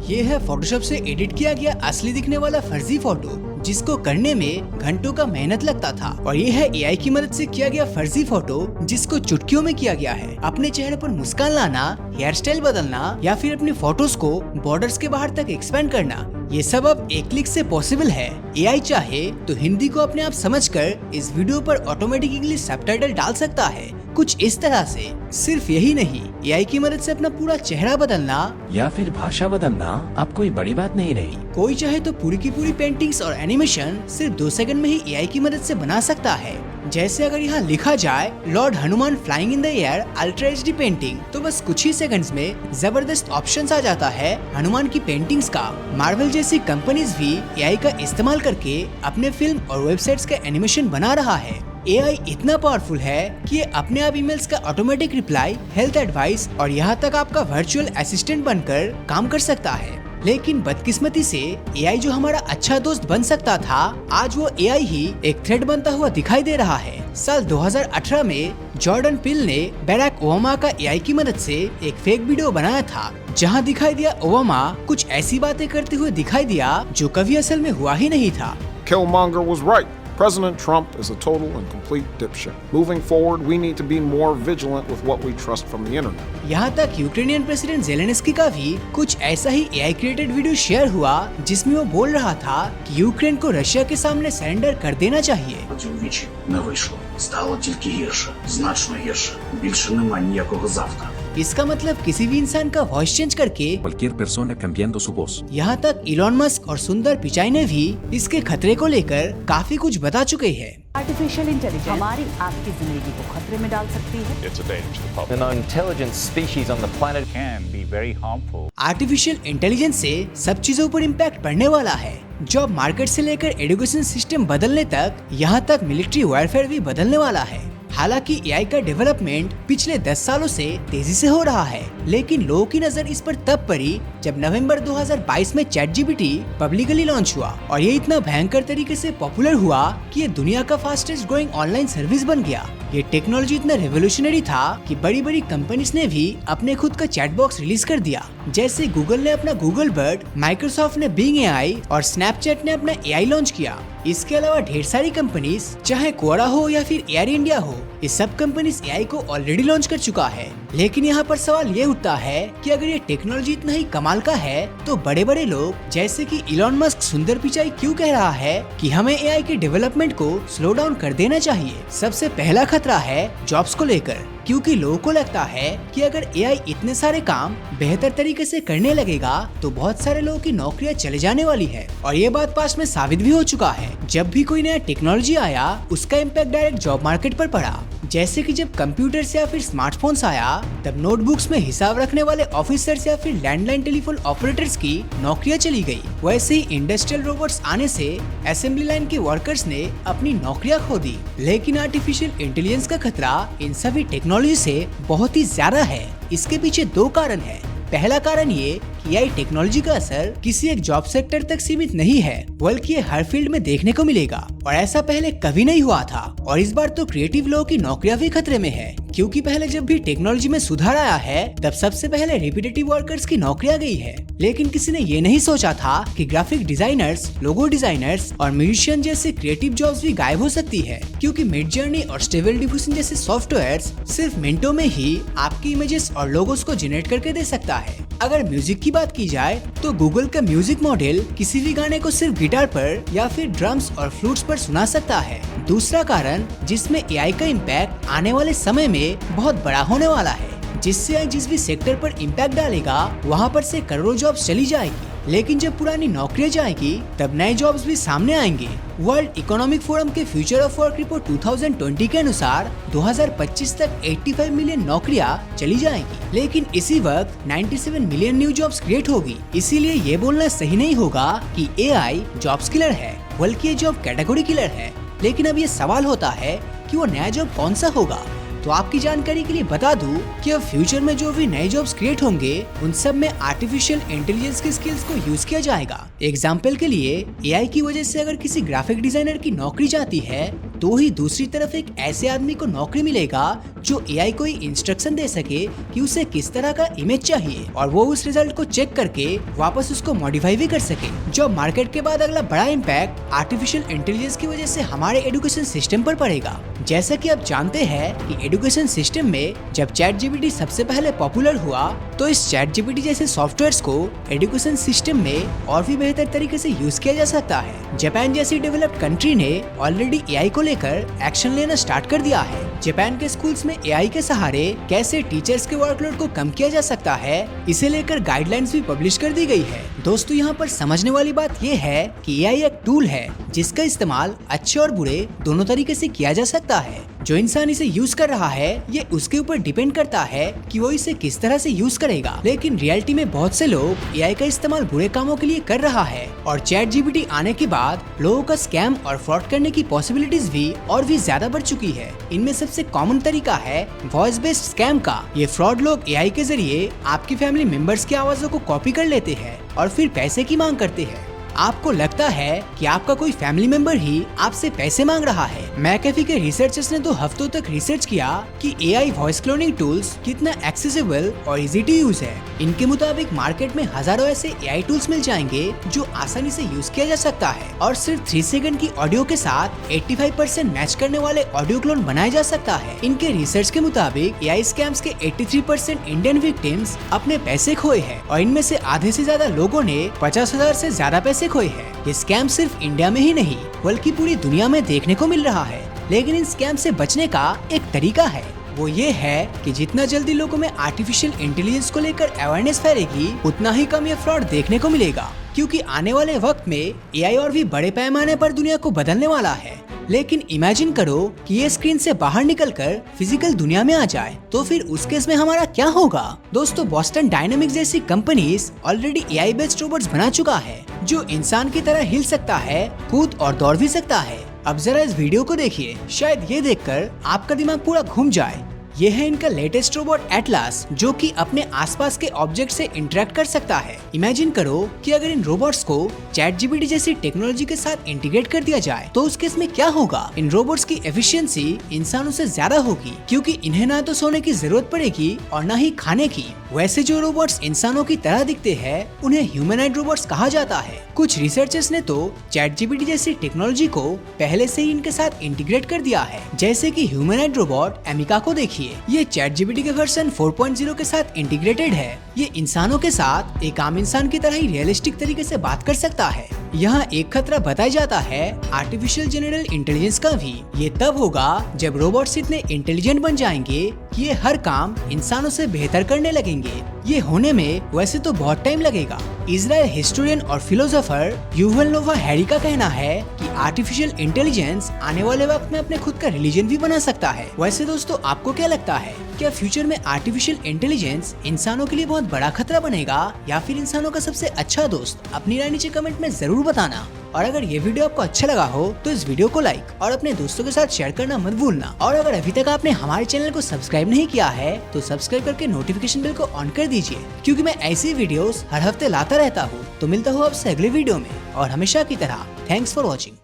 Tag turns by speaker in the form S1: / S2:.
S1: ये है फोटोशॉप से एडिट किया गया असली दिखने वाला फर्जी फोटो, जिसको करने में घंटों का मेहनत लगता था। और ये है एआई की मदद से किया गया फर्जी फोटो, जिसको चुटकियों में किया गया है। अपने चेहरे पर मुस्कान लाना, हेयर स्टाइल बदलना या फिर अपनी फोटोज को बॉर्डर्स के बाहर तक एक्सपेंड करना, ये सब अब एक क्लिक से पॉसिबल है। एआई चाहे तो हिंदी को अपने आप समझकर इस वीडियो पर ऑटोमेटिक इंग्लिश सबटाइटल डाल सकता है, कुछ इस तरह से। सिर्फ यही नहीं, एआई की मदद से अपना पूरा चेहरा बदलना
S2: या फिर भाषा बदलना अब कोई बड़ी बात नहीं रही।
S1: कोई चाहे तो पूरी की पूरी पेंटिंग्स और एनिमेशन सिर्फ 2 सेकंड में ही एआई की मदद से बना सकता है। जैसे अगर यहाँ लिखा जाए Lord Hanuman flying in the air ultra HD painting, तो बस कुछ ही सेकंड्स में जबरदस्त ऑप्शंस आ जाता है हनुमान की पेंटिंग्स का। मार्वल जैसी कंपनीज भी एआई का इस्तेमाल करके अपने फिल्म और वेबसाइट्स का एनिमेशन बना रहा है। एआई इतना पावरफुल है कि ये अपने आप ईमेल्स का ऑटोमेटिक रिप्लाई, हेल्थ एडवाइस और यहाँ तक आपका वर्चुअल असिस्टेंट बनकर काम कर सकता है। लेकिन बदकिस्मती से एआई जो हमारा अच्छा दोस्त बन सकता था, आज वो एआई ही एक थ्रेट बनता हुआ दिखाई दे रहा है। साल 2018 में जॉर्डन पील ने बैराक ओबामा का एआई की मदद से एक फेक वीडियो बनाया था, जहां दिखाई दिया ओबामा कुछ ऐसी बातें करते हुए दिखाई दिया जो कभी असल में हुआ ही नहीं था।
S3: Killmonger was right. President Trump is a total and complete dipshit. Moving forward, we need to be more vigilant with what we trust from the internet.
S1: यहाँ तक यूक्रेनियन प्रेसिडेंट ज़ेलेंस्की का भी कुछ ऐसा ही एआई क्रिएटेड वीडियो शेयर हुआ, जिसमें वो बोल रहा था कि यूक्रेन को रशिया के सामने सरेंडर कर देना चाहिए।
S4: Вдвічі не вийшло. Стало тільки гірше, значно гірше. Більше нема ніякого завтра.
S1: इसका मतलब किसी भी इंसान का वॉइस चेंज करके
S2: Cualquier persona cambiando su voz.
S1: यहाँ तक इलॉन मस्क और सुंदर पिचाई ने भी इसके खतरे को लेकर काफी कुछ बता चुके हैं।
S5: आर्टिफिशियल इंटेलिजेंस हमारी आपकी जिंदगी को खतरे में डाल सकती है।
S6: It's a danger to the public.
S7: An intelligent species on the planet
S6: Can be very harmful.
S1: Artificial intelligence से सब चीजों पर इम्पैक्ट पड़ने वाला है। जॉब मार्केट से लेकर एजुकेशन सिस्टम बदलने तक, यहाँ तक मिलिट्री वारफेयर भी बदलने वाला है। हालांकि एआई का डेवलपमेंट पिछले 10 सालों से तेजी से हो रहा है, लेकिन लोगों की नजर इस पर तब पड़ी जब नवंबर 2022 में ChatGPT पब्लिकली लॉन्च हुआ और ये इतना भयंकर तरीके से पॉपुलर हुआ कि ये दुनिया का फास्टेस्ट ग्रोइंग ऑनलाइन सर्विस बन गया। ये टेक्नोलॉजी इतना रेवोल्यूशनरी था कि बड़ी बड़ी कंपनीज ने भी अपने खुद का चैट बॉक्स रिलीज कर दिया। जैसे गूगल ने अपना गूगल बर्ड, माइक्रोसॉफ्ट ने बिंग एआई और स्नैपचैट ने अपना एआई लॉन्च किया। इसके अलावा ढेर सारी कंपनीज, चाहे कोरा हो या फिर एयर इंडिया हो, ये सब कंपनीज एआई को ऑलरेडी लॉन्च कर चुका है। लेकिन यहाँ पर सवाल ये उठता है कि अगर ये टेक्नोलॉजी इतना ही कमाल का है, तो बड़े बड़े लोग जैसे कि इलॉन मस्क, सुंदर पिचाई क्यों कह रहा है कि हमें एआई के डेवलपमेंट को स्लो डाउन कर देना चाहिए। सबसे पहला खतरा है जॉब्स को लेकर, क्योंकि लोगों को लगता है कि अगर एआई इतने सारे काम बेहतर तरीके से करने लगेगा तो बहुत सारे लोगों की नौकरियां चले जाने वाली है। और ये बात पास में साबित भी हो चुका है। जब भी कोई नया टेक्नोलॉजी आया, उसका इम्पैक्ट डायरेक्ट जॉब मार्केट पर पड़ा। जैसे कि जब कंप्यूटर्स या फिर स्मार्टफोन्स आया, तब नोटबुक्स में हिसाब रखने वाले ऑफिसर्स या फिर लैंडलाइन टेलीफोन ऑपरेटर्स की नौकरियां चली गई। वैसे ही इंडस्ट्रियल रोबोट्स आने से असेंबली लाइन के वर्कर्स ने अपनी नौकरियां खो दी। लेकिन आर्टिफिशियल इंटेलिजेंस का खतरा इन सभी टेक्नोलॉजी से बहुत ही ज्यादा है। इसके पीछे 2 कारण है। पहला कारण ये कि एआई टेक्नोलॉजी का असर किसी एक जॉब सेक्टर तक सीमित नहीं है, बल्कि ये हर फील्ड में देखने को मिलेगा। और ऐसा पहले कभी नहीं हुआ था। और इस बार तो क्रिएटिव लोगों की नौकरियां भी खतरे में है, क्योंकि पहले जब भी टेक्नोलॉजी में सुधार आया है, तब सबसे पहले रिपीटेटिव वर्कर्स की नौकरियां गई है। लेकिन किसी ने ये नहीं सोचा था कि ग्राफिक डिजाइनर्स, लोगो डिजाइनर्स और म्यूजिशियन जैसे क्रिएटिव जॉब्स भी गायब हो सकती है, क्योंकि मिड जर्नी और स्टेबल डिफ्यूजन जैसे सॉफ्टवेयर्स सिर्फ मिनटों में ही आपकी इमेजेस और लोगोस को जनरेट करके दे सकता है। अगर म्यूजिक की बात की जाए, तो गूगल का म्यूजिक मॉडल किसी भी गाने को सिर्फ गिटार पर या फिर ड्रम्स और फ्लूट्स पर सुना सकता है। दूसरा कारण जिसमें एआई का इम्पैक्ट आने वाले समय में बहुत बड़ा होने वाला है, जिससे जिस भी सेक्टर पर इम्पैक्ट डालेगा, वहाँ पर से करोड़ों जॉब्स चली जाएगी। लेकिन जब पुरानी नौकरियां जाएगी, तब नए जॉब्स भी सामने आएंगे। वर्ल्ड इकोनॉमिक फोरम के फ्यूचर ऑफ वर्क रिपोर्ट 2020 के अनुसार 2025 तक 85 मिलियन नौकरियां चली जाएंगी। लेकिन इसी वक्त 97 मिलियन न्यू जॉब्स क्रिएट होगी। इसीलिए ये बोलना सही नहीं होगा कि एआई जॉब्स किलर है, बल्कि ये जॉब कैटेगरी किलर है। लेकिन अब ये सवाल होता है कि वो नया जॉब कौन सा होगा। तो आपकी जानकारी के लिए बता दूं कि अब फ्यूचर में जो भी नए जॉब्स क्रिएट होंगे, उन सब में आर्टिफिशियल इंटेलिजेंस की स्किल्स को यूज किया जाएगा। एग्जाम्पल के लिए, एआई की वजह से अगर किसी ग्राफिक डिजाइनर की नौकरी जाती है, तो ही दूसरी तरफ एक ऐसे आदमी को नौकरी मिलेगा जो एआई को इंस्ट्रक्शन दे सके कि उसे किस तरह का इमेज चाहिए और वो उस रिजल्ट को चेक करके वापस उसको मॉडिफाई भी कर सके। जॉब मार्केट के बाद अगला बड़ा इम्पैक्ट आर्टिफिशियल इंटेलिजेंस की वजह से हमारे एजुकेशन सिस्टम पर पड़ेगा। जैसा कि आप जानते हैं कि एजुकेशन सिस्टम में जब ChatGPT सबसे पहले पॉपुलर हुआ तो इस ChatGPT जैसे सॉफ्टवेयर्स को एजुकेशन सिस्टम में और भी बेहतर तरीके से यूज किया जा सकता है। जापान जैसी डेवलप्ड कंट्री ने ऑलरेडी एआई को लेकर एक्शन लेना स्टार्ट कर दिया है। जापान के स्कूल्स में एआई के सहारे कैसे टीचर्स के वर्कलोड को कम किया जा सकता है इसे लेकर गाइडलाइंस भी पब्लिश कर दी गई है। दोस्तों यहाँ पर समझने वाली बात ये है कि एआई एक टूल है जिसका इस्तेमाल अच्छे और बुरे दोनों तरीके से किया जा सकता है। जो इंसान इसे यूज कर रहा है ये उसके ऊपर डिपेंड करता है कि वो इसे किस तरह से यूज करेगा। लेकिन रियलिटी में बहुत से लोग एआई का इस्तेमाल बुरे कामों के लिए कर रहा है और ChatGPT आने के बाद लोगों का स्कैम और फ्रॉड करने की पॉसिबिलिटीज भी और भी ज्यादा बढ़ चुकी है। इनमें सबसे कॉमन तरीका है वॉइस बेस्ड स्कैम का। ये फ्रॉड लोग एआई के जरिए आपकी फैमिली मेंबर्स की आवाजों को कॉपी कर लेते हैं और फिर पैसे की मांग करते हैं। आपको लगता है कि आपका कोई फैमिली मेंबर ही आपसे पैसे मांग रहा है। मैकेफी के रिसर्चर्स ने तो हफ्तों तक रिसर्च किया कि एआई वॉइस क्लोनिंग टूल्स कितना एक्सेसिबल और इजी टू यूज है। इनके मुताबिक मार्केट में हजारों ऐसे एआई टूल्स मिल जाएंगे जो आसानी से यूज किया जा सकता है और सिर्फ 3 सेकंड की ऑडियो के साथ 85% मैच करने वाले ऑडियो क्लोन बनाया जा सकता है। इनके रिसर्च के मुताबिक एआई स्कैम्स के 83% इंडियन विक्टिम्स अपने पैसे खोए हैं और इनमें से आधे से ज्यादा लोगों ने 50,000 से ज्यादा पैसे खोए हैं। ये स्कैम सिर्फ इंडिया में ही नहीं बल्कि पूरी दुनिया में देखने को मिल रहा है। लेकिन इन स्कैम से बचने का एक तरीका है, वो ये है कि जितना जल्दी लोगों में आर्टिफिशियल इंटेलिजेंस को लेकर अवेयरनेस फैलेगी उतना ही कम ये फ्रॉड देखने को मिलेगा। क्योंकि आने वाले वक्त में एआई और भी बड़े पैमाने पर दुनिया को बदलने वाला है। लेकिन इमेजिन करो कि ये स्क्रीन से बाहर निकलकर फिजिकल दुनिया में आ जाए तो फिर उस केस में हमारा क्या होगा। दोस्तों बॉस्टन डायनामिक्स जैसी companies already AI based robots बना चुका है जो इंसान की तरह हिल सकता है, कूद और दौड़ भी सकता है। अब जरा इस वीडियो को देखिए, शायद ये देखकर आपका दिमाग पूरा घूम जाए। ये है इनका लेटेस्ट रोबोट एटलास जो कि अपने आसपास के ऑब्जेक्ट से इंटरेक्ट कर सकता है। इमेजिन करो कि अगर इन रोबोट्स को ChatGPT जैसी टेक्नोलॉजी के साथ इंटीग्रेट कर दिया जाए तो उस केस में क्या होगा। इन रोबोट्स की एफिशिएंसी इंसानों से ज्यादा होगी क्योंकि इन्हें ना तो सोने की जरूरत पड़ेगी और ना ही खाने की। वैसे जो रोबोट्स इंसानों की तरह दिखते हैं उन्हें ह्यूमनॉइड रोबोट्स कहा जाता है। कुछ रिसर्चर्स ने तो ChatGPT जैसी टेक्नोलॉजी को पहले से ही इनके साथ इंटीग्रेट कर दिया है। जैसे कि ह्यूमनॉइड रोबोट एमिका को देखिए, ये ChatGPT के वर्जन 4.0 के साथ इंटीग्रेटेड है। ये इंसानों के साथ एक आम इंसान की तरह ही रियलिस्टिक तरीके से बात कर सकता है। यहाँ एक खतरा बताया जाता है आर्टिफिशियल जनरल इंटेलिजेंस का भी। ये तब होगा जब रोबोट्स इतने इंटेलिजेंट बन जाएंगे कि ये हर काम इंसानों से बेहतर करने लगेंगे। ये होने में वैसे तो बहुत टाइम लगेगा। इजराइल हिस्टोरियन और फिलोसोफर युवल नोवा हैरी का कहना है कि आर्टिफिशियल इंटेलिजेंस आने वाले वक्त में अपने खुद का रिलीजन भी बना सकता है। वैसे दोस्तों आपको क्या लगता है, क्या फ्यूचर में आर्टिफिशियल इंटेलिजेंस इंसानों के लिए बहुत बड़ा खतरा बनेगा या फिर इंसानों का सबसे अच्छा दोस्त? अपनी राय नीचे कमेंट में जरूर बताना। और अगर ये वीडियो आपको अच्छा लगा हो तो इस वीडियो को लाइक और अपने दोस्तों के साथ शेयर करना मत भूलना। और अगर अभी तक आपने हमारे चैनल को सब्सक्राइब नहीं किया है तो सब्सक्राइब करके नोटिफिकेशन बेल को ऑन कर दीजिए क्योंकि मैं ऐसी वीडियोस हर हफ्ते लाता रहता हूँ। तो मिलता हूँ आपसे अगले वीडियो में और हमेशा की तरह थैंक्स फॉर वॉचिंग।